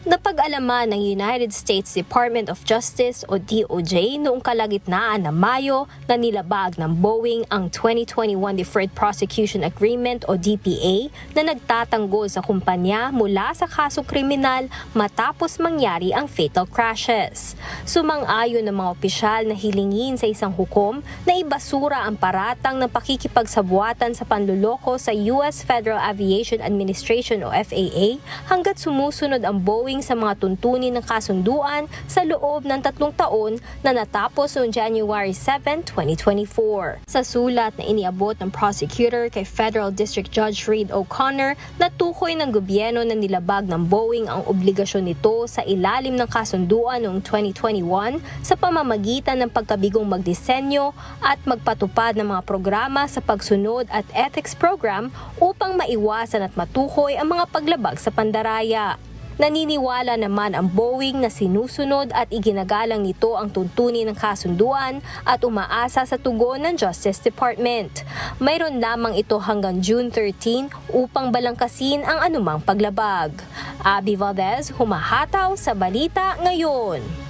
Napag-alaman ng United States Department of Justice o DOJ noong kalagitnaan ng Mayo na nilabag ng Boeing ang 2021 Deferred Prosecution Agreement o DPA na nagtatanggol sa kumpanya mula sa kasong kriminal matapos mangyari ang fatal crashes. Sumang-ayon ng mga opisyal na hilingin sa isang hukom na ibasura ang paratang ng pakikipagsabuatan sa panluloko sa US Federal Aviation Administration o FAA hanggat sumusunod ang Boeing sa mga tuntunin ng kasunduan sa loob ng 3 taon na natapos noong January 7, 2024. Sa sulat na iniabot ng prosecutor kay Federal District Judge Reed O'Connor, natukoy ng gobyerno na nilabag ng Boeing ang obligasyon nito sa ilalim ng kasunduan noong 2021 sa pamamagitan ng pagkabigong magdisenyo at magpatupad ng mga programa sa pagsunod at ethics program upang maiwasan at matukoy ang mga paglabag sa pandaraya. Naniniwala naman ang Boeing na sinusunod at iginagalang nito ang tuntunin ng kasunduan at umaasa sa tugon ng Justice Department. Mayroon lamang ito hanggang June 13 upang balangkasin ang anumang paglabag. Abby Valdez, humahataw sa Balita Ngayon.